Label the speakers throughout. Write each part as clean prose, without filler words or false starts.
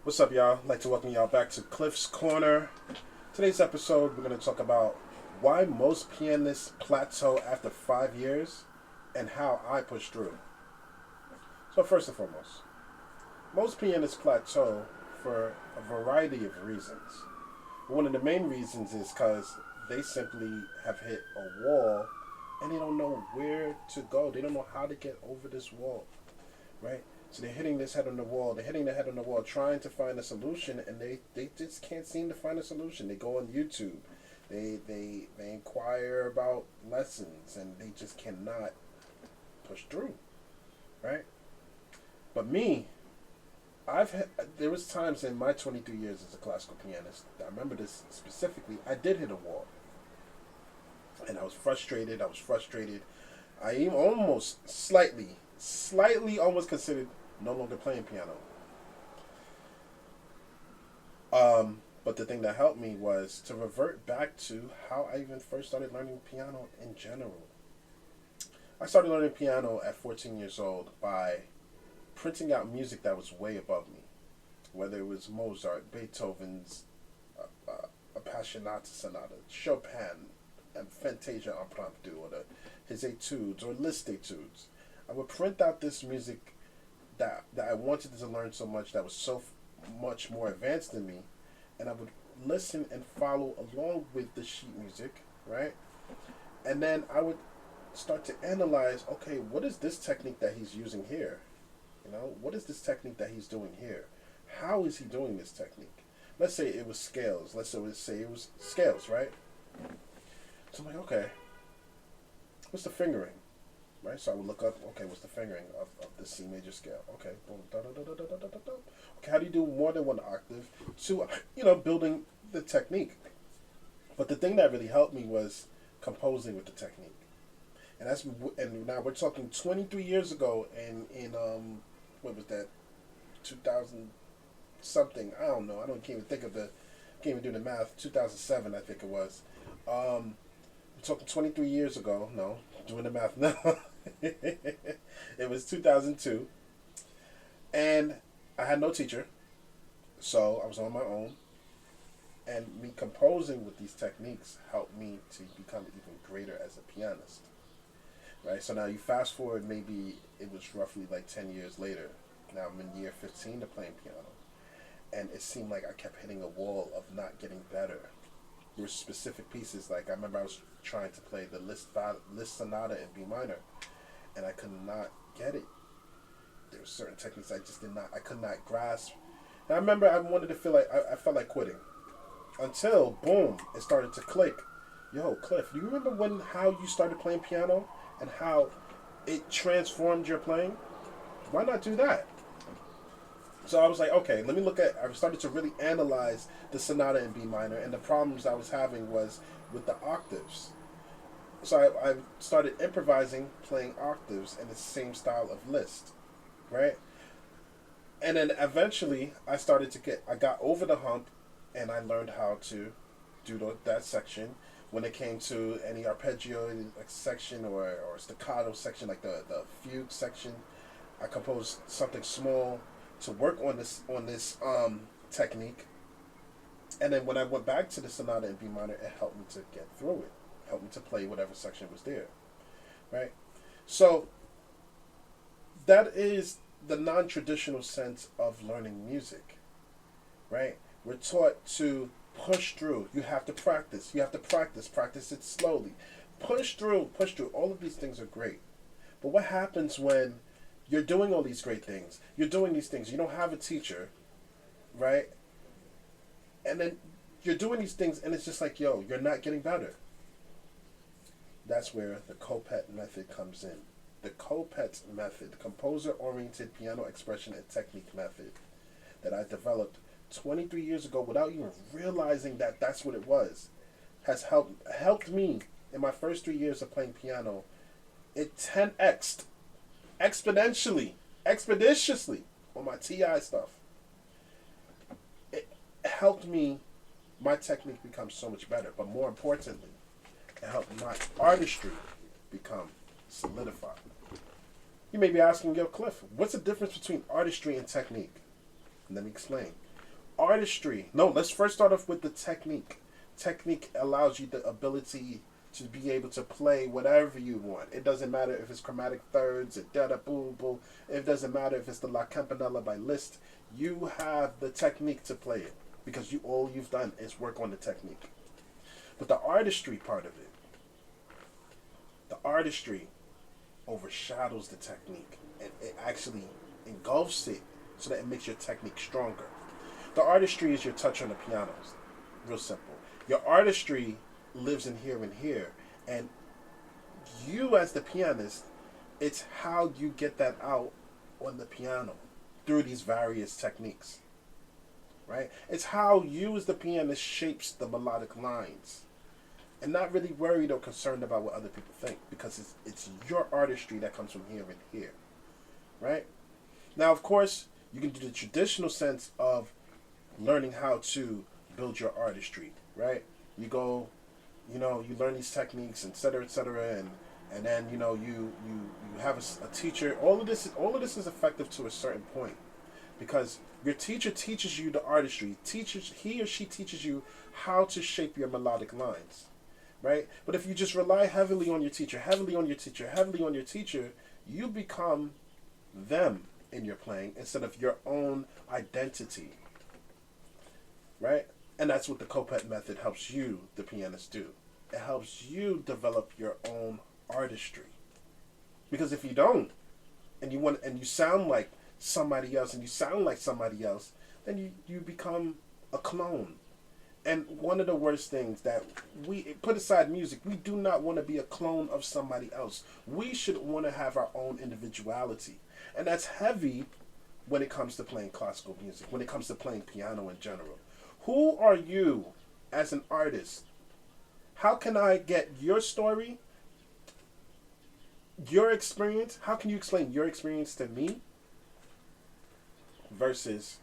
Speaker 1: What's up, y'all? I'd like to welcome y'all back to Cliff's Corner. Today's episode, we're going to talk about why most pianists plateau after 5 years and how I push through. So, first and foremost, most pianists plateau for a variety of reasons. One of the main reasons is because they simply have hit a wall and they don't know where to go. They don't know how to get over this wall, right? So they're hitting this head on the wall. They're hitting the head on the wall, trying to find a solution, and they just can't seem to find a solution. They go on YouTube, they inquire about lessons, and they just cannot push through, right? But me, there was times in my 23 years as a classical pianist. I remember this specifically. I did hit a wall, and I was frustrated. I even almost slightly almost considered no longer playing piano. But the thing that helped me was to revert back to how I even first started learning piano in general. I started learning piano at 14 years old by printing out music that was way above me, whether it was Mozart, Beethoven's Appassionata Sonata, Chopin, and Fantasia Impromptu, or his etudes or Liszt etudes. I would print out this music that I wanted to learn so much, that was so much more advanced than me, and I would listen and follow along with the sheet music, right? And then I would start to analyze, okay, what is this technique that he's using here? What is this technique that he's doing here? How is he doing this technique? Let's say it was scales. Let's say it was scales, right? So I'm like, okay, what's the fingering? Right, so I would look up, okay, what's the fingering of the C major scale? Okay, boom, da da da da da da da da. Okay, how do you do more than one octave? To building the technique. But the thing that really helped me was composing with the technique, and now we're talking 23 years ago, and in what was that, 2000 something? I don't know. Can't even think of can't even do the math. 2007, I think it was. We're talking 23 years ago. No, doing the math now. It was 2002, and I had no teacher, so I was on my own. And me composing with these techniques helped me to become even greater as a pianist. Right. So now you fast forward, maybe it was roughly like 10 years later. Now I'm in year 15 of playing piano, and it seemed like I kept hitting a wall of not getting better. There were specific pieces, like I remember I was trying to play the Liszt Sonata in B minor, and I could not get it. There were certain techniques I could not grasp. And I remember I wanted to feel like, I felt like quitting. Until, boom, it started to click. Yo, Cliff, do you remember how you started playing piano and how it transformed your playing? Why not do that? So I was like, okay, I started to really analyze the sonata in B minor, and the problems I was having was with the octaves. So I started improvising, playing octaves in the same style of Liszt, right? And then eventually I got over the hump, and I learned how to do that section. When it came to any arpeggio section or staccato section, like the fugue section, I composed something small to work on this technique. And then when I went back to the sonata in B minor, it helped me to get through it. Helped me to play whatever section was there, right? So that is the non-traditional sense of learning music, right? We're taught to push through. You have to practice. Practice it slowly. Push through. All of these things are great. But what happens when you're doing all these great things? You're doing these things. You don't have a teacher, right? And then you're doing these things, and it's just like, yo, you're not getting better. That's where the COPET method comes in. The COPET method, composer-oriented piano expression and technique method, that I developed 23 years ago without even realizing that that's what it was, has helped me in my first 3 years of playing piano. It 10x'd expeditiously on my TI stuff. It helped my technique become so much better, but more importantly, it helped my artistry become solidified. You may be asking, yo, Cliff, what's the difference between artistry and technique? Let me explain. artistry. No, let's first start off with the technique. Technique allows you the ability to be able to play whatever you want. It doesn't matter if it's chromatic thirds, or da da boom boom. It doesn't matter if it's the La Campanella by Liszt. You have the technique to play it because all you've done is work on the technique. But the artistry part of it, the artistry overshadows the technique, and it actually engulfs it so that it makes your technique stronger. The artistry is your touch on the piano. Real simple. Your artistry lives in here, and you as the pianist, it's how you get that out on the piano through these various techniques, right? It's how you as the pianist shapes the melodic lines, and not really worried or concerned about what other people think, because it's your artistry that comes from here, right? Now, of course, you can do the traditional sense of learning how to build your artistry, right? You go, you learn these techniques, et cetera, and then you have a teacher. All of this is effective to a certain point, because your teacher teaches you the artistry. He or she teaches you how to shape your melodic lines, right? But if you just rely heavily on your teacher, you become them in your playing instead of your own identity, right? And that's what the COPET method helps you, the pianist, do. It helps you develop your own artistry. Because if you don't, and you sound like somebody else, then you become a clone. And one of the worst things that we put aside music, we do not want to be a clone of somebody else. We should want to have our own individuality. And that's heavy when it comes to playing classical music, when it comes to playing piano in general. Who are you as an artist? How can I get your story, your experience? How can you explain your experience to me versus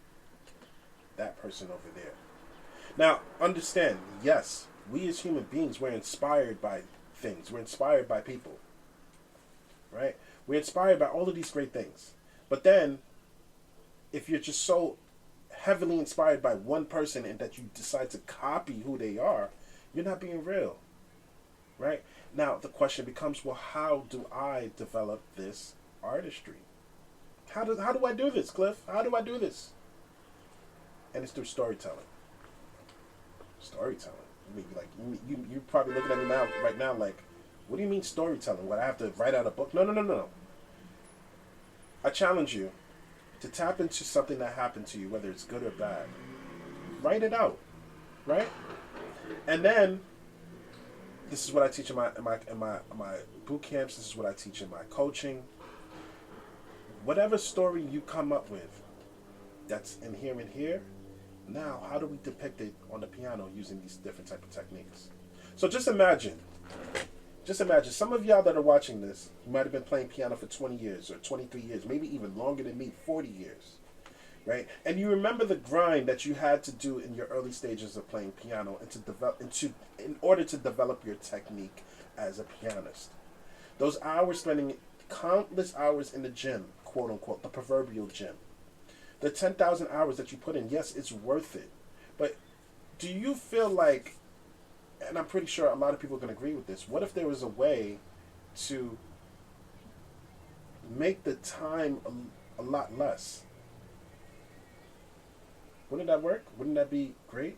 Speaker 1: that person over there? Now, understand, yes, we as human beings, we're inspired by things. We're inspired by people, right? We're inspired by all of these great things. But then, if you're just so heavily inspired by one person and that you decide to copy who they are, you're not being real, right? Now, the question becomes, well, how do I develop this artistry? How do I do this, Cliff? How do I do this? And it's through storytelling. Storytelling. You're probably looking at me right now like, what do you mean storytelling? What, I have to write out a book? No. I challenge you to tap into something that happened to you, whether it's good or bad. Write it out, right? And then, this is what I teach in my boot camps. This is what I teach in my coaching. Whatever story you come up with, that's in here. Now, how do we depict it on the piano using these different type of techniques? So just imagine, some of y'all that are watching this, you might have been playing piano for 20 years or 23 years, maybe even longer than me, 40 years, right? And you remember the grind that you had to do in your early stages of playing piano in order to develop your technique as a pianist. Those hours, spending countless hours in the gym, quote unquote, the proverbial gym. The 10,000 hours that you put in, yes, it's worth it. But do you feel like, and I'm pretty sure a lot of people can agree with this, what if there was a way to make the time a lot less? Wouldn't that work? Wouldn't that be great?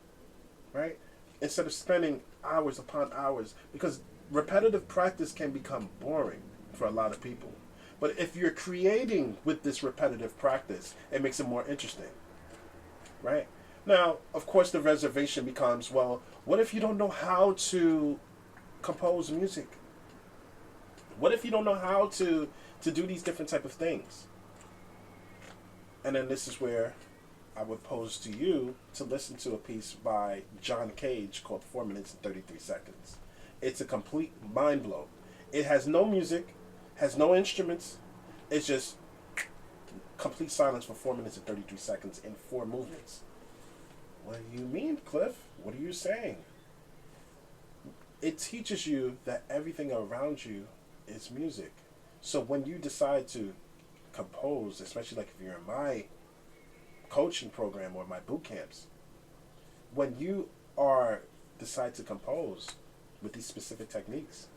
Speaker 1: Right? Instead of spending hours upon hours, because repetitive practice can become boring for a lot of people. But if you're creating with this repetitive practice, it makes it more interesting, right? Now, of course, the reservation becomes, well, what if you don't know how to compose music? What if you don't know how to do these different type of things? And then this is where I would pose to you to listen to a piece by John Cage called 4 minutes and 33 seconds. It's a complete mind blow. It has no music, has no instruments. It's just complete silence for 4 minutes and 33 seconds in 4 movements. What do you mean, Cliff? What are you saying? It teaches you that everything around you is music. So when you decide to compose, especially like if you're in my coaching program or my boot camps, when you are decide to compose with these specific techniques,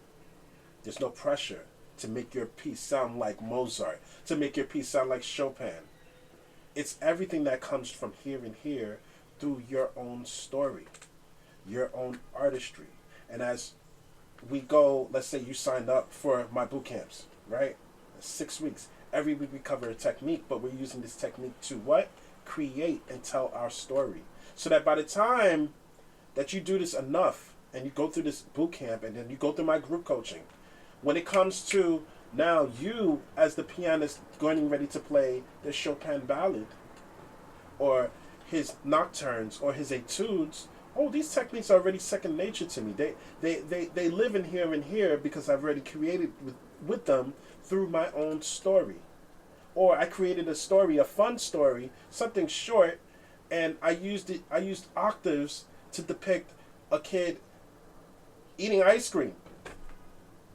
Speaker 1: there's no pressure to make your piece sound like Mozart, to make your piece sound like Chopin. It's everything that comes from here and here through your own story, your own artistry. And as we go, let's say you signed up for my boot camps, right? 6 weeks. Every week we cover a technique, but we're using this technique to what? Create and tell our story. So that by the time that you do this enough and you go through this boot camp and then you go through my group coaching, when it comes to now you as the pianist going ready to play the Chopin ballad or his nocturnes or his etudes, oh, these techniques are already second nature to me. They live in here and here because I've already created with them through my own story. Or I created a story, a fun story, something short, and I used octaves to depict a kid eating ice cream.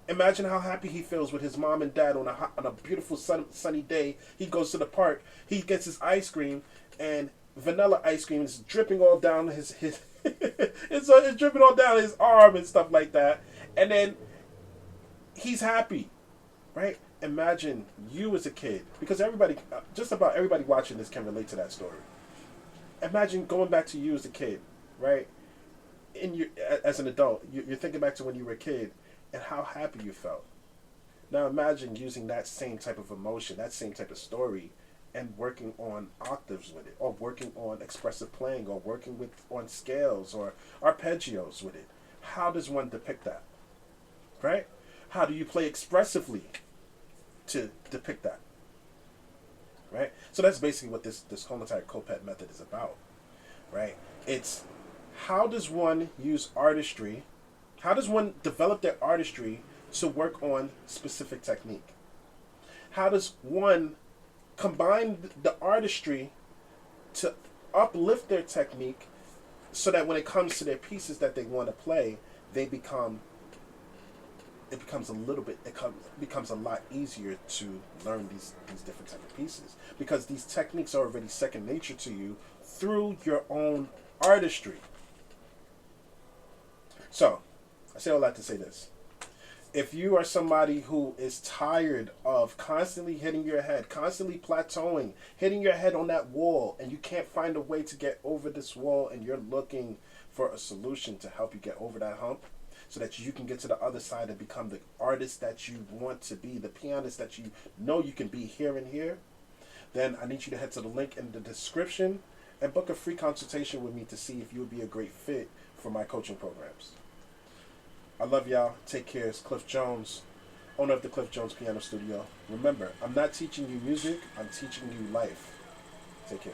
Speaker 1: Imagine how happy he feels with his mom and dad on a beautiful sunny day. He goes to the park, he gets his ice cream, and vanilla ice cream is dripping all down his it's dripping all down his arm and stuff like that. And then he's happy, right? Imagine you as a kid, because everybody, just about everybody watching this can relate to that story. Imagine going back to you as a kid, right? As an adult, you're thinking back to when you were a kid and how happy you felt. Now imagine using that same type of emotion, that same type of story, and working on octaves with it, or working on expressive playing, or working on scales or arpeggios with it. How does one depict that? Right? How do you play expressively to depict that? Right? So that's basically what this whole entire COPET method is about. Right? It's how does one use artistry? How does one develop their artistry to work on specific technique? How does one combine the artistry to uplift their technique so that when it comes to their pieces that they want to play, it becomes a lot easier to learn these different type of pieces, because these techniques are already second nature to you through your own artistry. So I say all that to say this. If you are somebody who is tired of constantly hitting your head, constantly plateauing, hitting your head on that wall, and you can't find a way to get over this wall, and you're looking for a solution to help you get over that hump so that you can get to the other side and become the artist that you want to be, the pianist that you know you can be here and here, then I need you to head to the link in the description and book a free consultation with me to see if you would be a great fit for my coaching programs. I love y'all. Take care. It's Cliff Jones, owner of the Cliff Jones Piano Studio. Remember, I'm not teaching you music. I'm teaching you life. Take care.